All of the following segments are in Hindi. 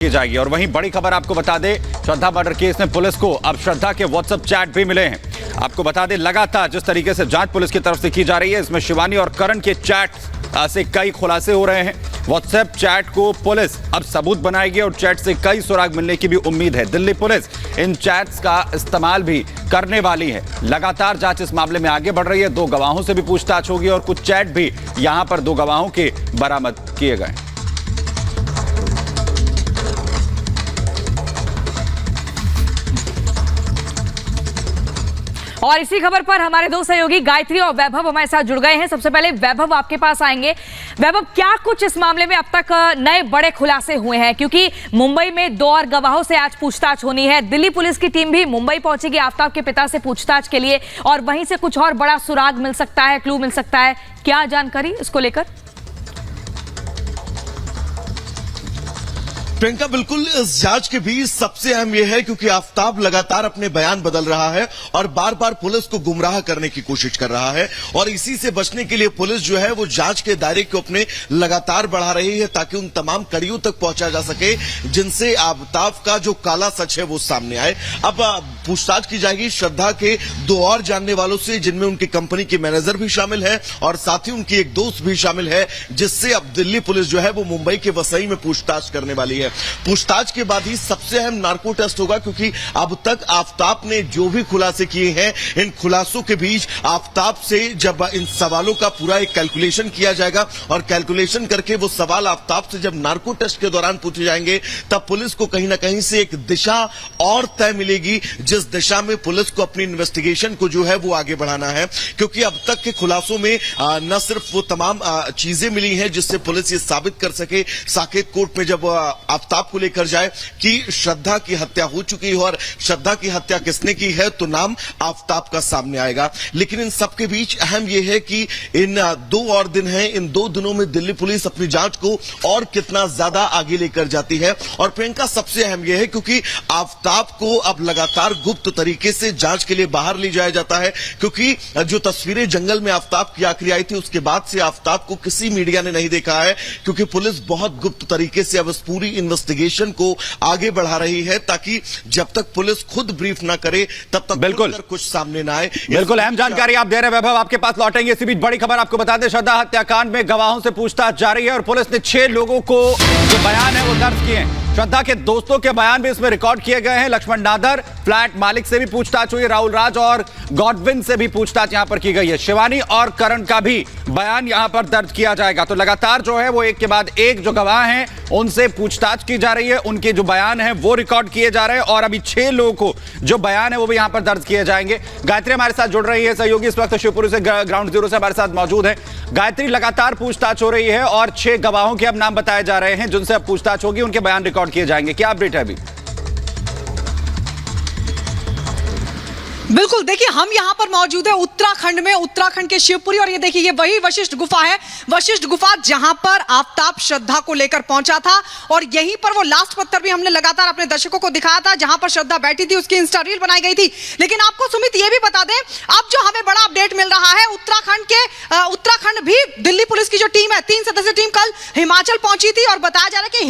की जाएगी। और वहीं बड़ी खबर आपको बता दें, श्रद्धा मर्डर केस में पुलिस को अब श्रद्धा के व्हाट्सएप चैट भी मिले हैं। आपको बता दें, लगातार जिस तरीके से जांच पुलिस की तरफ से की जा रही है, इसमें शिवानी और करण के चैट से कई खुलासे हो रहे हैं। व्हाट्सएप चैट को पुलिस अब सबूत बनाएगी और चैट से कई सुराग मिलने की भी उम्मीद है। दिल्ली पुलिस इन चैट्स का इस्तेमाल भी करने वाली है। लगातार जांच इस मामले में आगे बढ़ रही है। 2 गवाहों से भी पूछताछ होगी और कुछ चैट भी यहां पर 2 गवाहों के बरामद किए गए। और इसी खबर पर हमारे 2 सहयोगी गायत्री और वैभव हमारे साथ जुड़ गए हैं। सबसे पहले वैभव, आपके पास आएंगे। वैभव, क्या कुछ इस मामले में अब तक नए बड़े खुलासे हुए हैं? क्योंकि मुंबई में 2 और गवाहों से आज पूछताछ होनी है। दिल्ली पुलिस की टीम भी मुंबई पहुंचेगी आफ्ताब के पिता से पूछताछ के लिए, और वहीं से कुछ और बड़ा सुराग मिल सकता है, क्लू मिल सकता है। क्या जानकारी इसको लेकर? प्रियंका, बिल्कुल इस जांच के बीच सबसे अहम यह है क्योंकि आफ्ताब लगातार अपने बयान बदल रहा है और बार बार पुलिस को गुमराह करने की कोशिश कर रहा है, और इसी से बचने के लिए पुलिस जो है वो जांच के दायरे को अपने लगातार बढ़ा रही है ताकि उन तमाम कड़ियों तक पहुंचा जा सके जिनसे आफ्ताब का जो काला सच है वो सामने आए। अब पूछताछ की जाएगी श्रद्धा के 2 और जानने वालों से, जिनमें उनकी कंपनी के मैनेजर भी शामिल है और साथ ही उनकी एक दोस्त भी शामिल है, जिससे अब दिल्ली पुलिस जो है वो मुंबई के वसई में पूछताछ करने वाली है। पूछताछ के बाद ही सबसे अहम नार्को टेस्ट होगा, क्योंकि अब तक आफ्ताब ने जो भी खुलासे किए हैं, इन खुलासों के बीच आफ्ताब से जब इन सवालों का पूरा एक कैलकुलेशन किया जाएगा और कैलकुलेशन करके वो सवाल आफ्ताब से जब नार्को टेस्ट के दौरान पूछे जाएंगे, तब पुलिस को कहीं ना कहीं से एक दिशा और तय मिलेगी, जिस दिशा में पुलिस को अपनी इन्वेस्टिगेशन को जो है वो आगे बढ़ाना है। क्योंकि अब तक के खुलासों में न सिर्फ वो तमाम चीजें मिली हैं जिससे पुलिस ये साबित कर सके साकेत कोर्ट में जब आफ्ताब को लेकर जाए कि श्रद्धा की हत्या हो चुकी है, और श्रद्धा की हत्या किसने की है तो नाम आफ्ताब का सामने आएगा। लेकिन इन सबके बीच अहम यह है कि इन 2 और दिन हैं, इन 2 दिनों में दिल्ली पुलिस अपनी जांच को और कितना ज्यादा आगे लेकर जाती है। और प्रियंका, सबसे अहम यह है क्योंकि आफ्ताब को अब लगातार गुप्त तरीके से जांच के लिए बाहर ले जाया जाता है, क्योंकि जो तस्वीरें जंगल में आफ्ताब की आखिरी आई थी उसके बाद से आफ्ताब को किसी मीडिया ने नहीं देखा है, क्योंकि पुलिस बहुत गुप्त तरीके से अब इस पूरी इन्वेस्टिगेशन को आगे बढ़ा रही है ताकि जब तक पुलिस खुद ब्रीफ ना करे तब तक बिल्कुल कुछ सामने ना आए। बिल्कुल अहम जानकारी आप दे रहे हैं वैभव, आपके पास लौटेंगे। इसी बीच बड़ी खबर आपको बता दें, श्रद्धा हत्याकांड में गवाहों से पूछताछ जारी है और पुलिस ने 6 लोगों को जो बयान है वो दर्ज किए हैं। श्रद्धा के दोस्तों के बयान भी इसमें रिकॉर्ड किए गए हैं। लक्ष्मण नादर, फ्लैट मालिक से भी पूछताछ हुई, राहुल राज और गॉडविन से भी पूछताछ यहां पर की गई है। शिवानी और करण का भी बयान यहां पर दर्ज किया जाएगा। तो लगातार जो है वो एक के बाद एक जो गवाह हैं उनसे पूछताछ की जा रही है, उनके जो बयान हैं वो रिकॉर्ड किए जा रहे हैं, और अभी 6 लोगों को जो बयान है वो भी यहां पर दर्ज किए जाएंगे। गायत्री हमारे साथ जुड़ रही है, सहयोगी इस वक्त शिवपुरी से ग्राउंड जीरो से हमारे साथ मौजूद है। गायत्री, लगातार पूछताछ हो रही है और 6 गवाहों के अब नाम बताए जा रहे हैं जिनसे अब पूछताछ होगी, उनके बयान रिकॉर्ड किए जाएंगे। क्या अपडेट है अभी? बिल्कुल, देखिए हम यहाँ पर मौजूद है उत्तराखंड में, उत्तराखंड के शिवपुरी, और ये देखिए ये वही वशिष्ठ गुफा है, वशिष्ठ गुफा जहां पर आफ्ताब श्रद्धा को लेकर पहुंचा था, और यहीं पर वो लास्ट पत्थर भी हमने लगातार अपने दर्शकों को दिखाया था जहां पर श्रद्धा बैठी थी, उसकी इंस्टा रील बनाई गई थी। लेकिन आपको सुमित ये भी बता दें, अब जो हमें बड़ा अपडेट मिल रहा है उत्तराखंड भी दिल्ली पुलिस की जो टीम है, 3 सदस्यीय टीम कल हिमाचल पहुंची थी, और बताया जा रहा है कि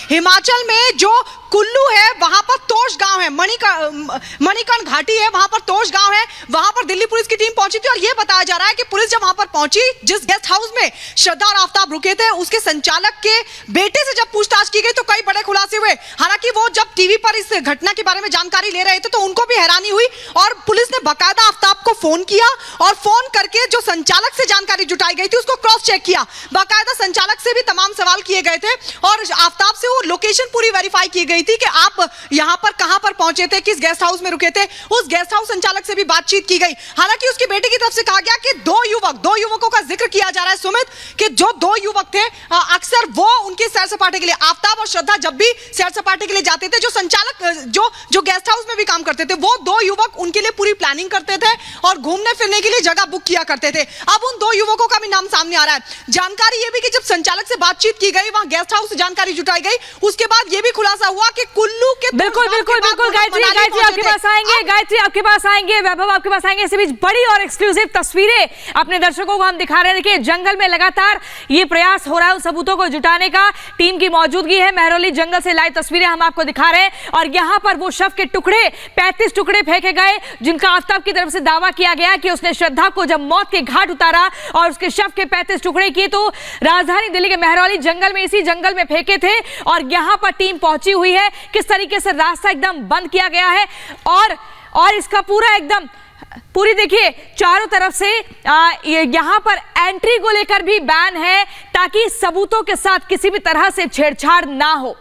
हिमाचल में जो कुल्लू है वहां पर तोश गांव है, मणिकर्ण घाटी है, वहां पर तोश गांव है, वहां पर दिल्ली पुलिस की टीम पहुंची थी। और यह बताया जा रहा है कि पुलिस जब वहां पर पहुंची, जिस गेस्ट हाउस में श्रद्धा और आफ्ताब रुके थे, उसके संचालक के बेटे से जब पूछताछ की गई तो कई बड़े खुलासे हुए। हालांकि वो जब टीवी पर इस घटना के बारे में जानकारी ले रहे थे तो उनको भी हैरानी हुई, और पुलिस ने बाकायदा आफ्ताब को फोन किया और फोन करके जो संचालक से जानकारी जुटाई गई थी उसको क्रॉस चेक किया। बाकायदा संचालक से भी तमाम सवाल किए गए थे और आफ्ताब से वो लोकेशन पूरी वेरीफाई की गई थी कि आप यहां पर कहां पर पहुंचे थे, किस गेस्ट हाउस में रुके थे। उस गेस्ट हाउस संचालक से भी बातचीत की गई। हालांकि उसके बेटे की तरफ से कहा गया कि 2 युवकों का जिक्र किया जा रहा है सुमित, कि जो 2 युवक थे अक्सर वो उनके सैर सपाटे के लिए, आफ्ताब और श्रद्धा जब भी सैर सपाटे के लिए जाते थे, जो संचालक जो गेस्ट हाउस में भी काम करते थे, वो 2 युवक उनके लिए पूरी प्लानिंग करते थे और घूमने फिरने के लिए जगह बुक किया करते थे। अब उन 2 युवकों का भी नाम सामने आ रहा है। जानकारी यह भी कि जब संचालक से बातचीत की गई, वहां गेस्ट हाउस से जानकारी जुटाई गई, उसके बाद यह भी खुलासा हुआ के कुल्लू के बिल्कुल बिल्कुल बिल्कुल गायत्री आपके पास आएंगे, गायत्री आपके पास आएंगे, वैभव आपके पास आएंगे। इसी बीच बड़ी और एक्सक्लूसिव तस्वीरें अपने दर्शकों को हम दिखा रहे हैं। देखिए जंगल में लगातार ये प्रयास हो रहा है उन सबूतों को जुटाने का, टीम की मौजूदगी है। महरौली जंगल से लाइव तस्वीरें हम आपको दिखा रहे हैं और यहाँ पर वो शव के टुकड़े 35 टुकड़े फेंके गए जिनका आफ्ताब की तरफ से दावा किया गया कि उसने श्रद्धा को जब मौत के घाट उतारा और उसके शव के 35 टुकड़े किए तो राजधानी दिल्ली के महरौली जंगल में, इसी जंगल में फेंके थे और यहाँ पर टीम पहुंची हुई है। किस तरीके से रास्ता एकदम बंद किया गया है और इसका पूरा एकदम पूरी देखिए चारों तरफ से यहाँ पर एंट्री को लेकर भी बैन है ताकि सबूतों के साथ किसी भी तरह से छेड़छाड़ ना हो।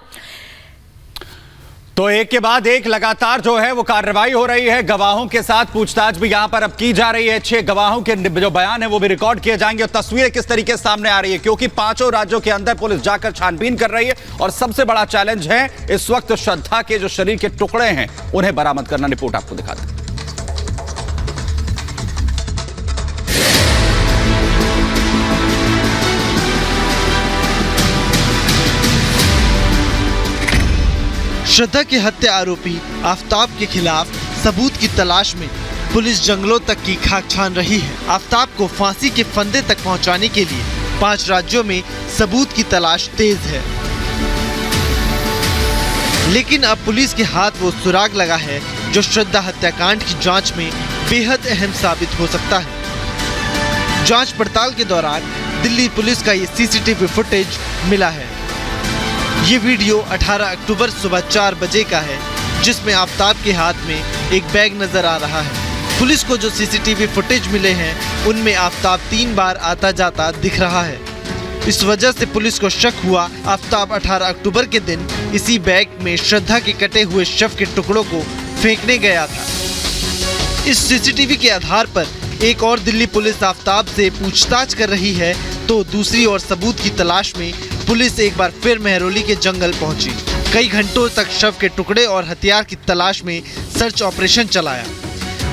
तो एक के बाद एक लगातार जो है वो कार्रवाई हो रही है। गवाहों के साथ पूछताछ भी यहां पर अब की जा रही है। 6 गवाहों के जो बयान है वो भी रिकॉर्ड किए जाएंगे और तस्वीरें किस तरीके से सामने आ रही है क्योंकि 5 राज्यों के अंदर पुलिस जाकर छानबीन कर रही है और सबसे बड़ा चैलेंज है इस वक्त श्रद्धा के जो शरीर के टुकड़े हैं उन्हें बरामद करना। रिपोर्ट आपको दिखाते हैं। श्रद्धा के हत्या आरोपी आफ्ताब के खिलाफ सबूत की तलाश में पुलिस जंगलों तक की खाक छान रही है। आफ्ताब को फांसी के फंदे तक पहुंचाने के लिए 5 राज्यों में सबूत की तलाश तेज है, लेकिन अब पुलिस के हाथ वो सुराग लगा है जो श्रद्धा हत्याकांड की जांच में बेहद अहम साबित हो सकता है। जांच पड़ताल के दौरान दिल्ली पुलिस का ये सीसीटीवी फुटेज मिला है। ये वीडियो 18 अक्टूबर सुबह 4 बजे का है जिसमें आफ्ताब के हाथ में एक बैग नजर आ रहा है। पुलिस को जो सीसीटीवी फुटेज मिले हैं उनमें आफ्ताब 3 बार आता जाता दिख रहा है। इस वजह से पुलिस को शक हुआ आफ्ताब 18 अक्टूबर के दिन इसी बैग में श्रद्धा के कटे हुए शव के टुकड़ों को फेंकने गया था। इस सीसीटीवी के आधार पर एक और दिल्ली पुलिस आफ्ताब से पूछताछ कर रही है तो दूसरी ओर सबूत की तलाश में पुलिस एक बार फिर महरौली के जंगल पहुंची। कई घंटों तक शव के टुकड़े और हथियार की तलाश में सर्च ऑपरेशन चलाया।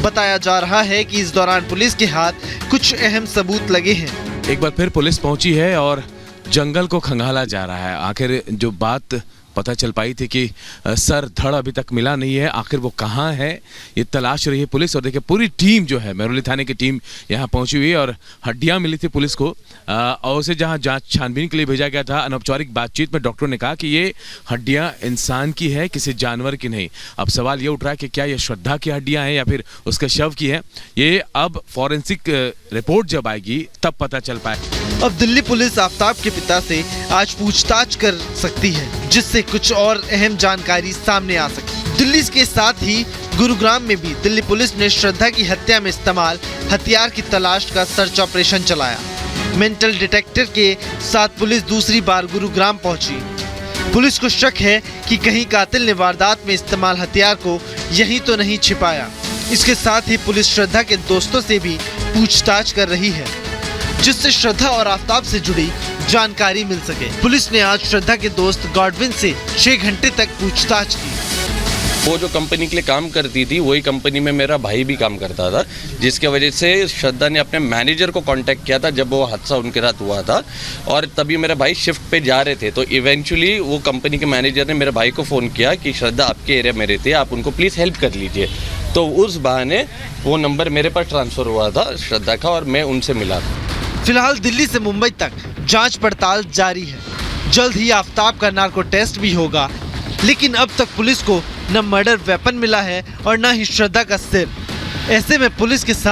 बताया जा रहा है कि इस दौरान पुलिस के हाथ कुछ अहम सबूत लगे हैं। एक बार फिर पुलिस पहुंची है और जंगल को खंगाला जा रहा है। आखिर जो बात पता चल पाई थी कि सर धड़ अभी तक मिला नहीं है, आखिर वो कहाँ है ये तलाश रही है पुलिस। और देखिए पूरी टीम जो है महरौली थाने की टीम यहाँ पहुंची हुई है और हड्डियां मिली थी पुलिस को और उसे जहाँ जांच छानबीन के लिए भेजा गया था। अनौपचारिक बातचीत में डॉक्टरों ने कहा कि ये हड्डियां इंसान की है, किसी जानवर की नहीं। अब सवाल ये उठ रहा है कि क्या ये श्रद्धा की हड्डियां हैं या फिर उसके शव की है। ये अब फॉरेंसिक रिपोर्ट जब आएगी तब पता चल पाए। अब दिल्ली पुलिस आफ्ताब के पिता से आज पूछताछ कर सकती है जिससे कुछ और अहम जानकारी सामने आ सके। दिल्ली के साथ ही गुरुग्राम में भी दिल्ली पुलिस ने श्रद्धा की हत्या में इस्तेमाल हथियार की तलाश का सर्च ऑपरेशन चलाया। मेंटल डिटेक्टर के साथ पुलिस दूसरी बार गुरुग्राम पहुंची। पुलिस को शक है कि कहीं कातिल ने वारदात में इस्तेमाल हथियार को यहीं तो नहीं छिपाया। इसके साथ ही पुलिस श्रद्धा के दोस्तों से भी पूछताछ कर रही है जिससे श्रद्धा और आफ्ताब से जुड़ी जानकारी मिल सके। पुलिस ने आज श्रद्धा के दोस्त गॉडविन से 6 घंटे तक पूछताछ की। वो जो कंपनी के लिए काम करती थी वही कंपनी में मेरा भाई भी काम करता था, जिसके वजह से श्रद्धा ने अपने मैनेजर को कांटेक्ट किया था जब वो हादसा उनके साथ हुआ था और तभी मेरा भाई शिफ्ट पे जा रहे थे। तो इवेंचुअली वो कंपनी के मैनेजर ने मेरे भाई को फ़ोन किया कि श्रद्धा आपके एरिया में रहती है, आप उनको प्लीज़ हेल्प कर लीजिए। तो उस बहाने वो नंबर मेरे पास ट्रांसफ़र हुआ था श्रद्धा का और मैं उनसे मिला था। फिलहाल दिल्ली से मुंबई तक जांच पड़ताल जारी है। जल्द ही आफ्ताब का नार्को टेस्ट भी होगा, लेकिन अब तक पुलिस को न मर्डर वेपन मिला है और न ही श्रद्धा का सिर। ऐसे में पुलिस के साथ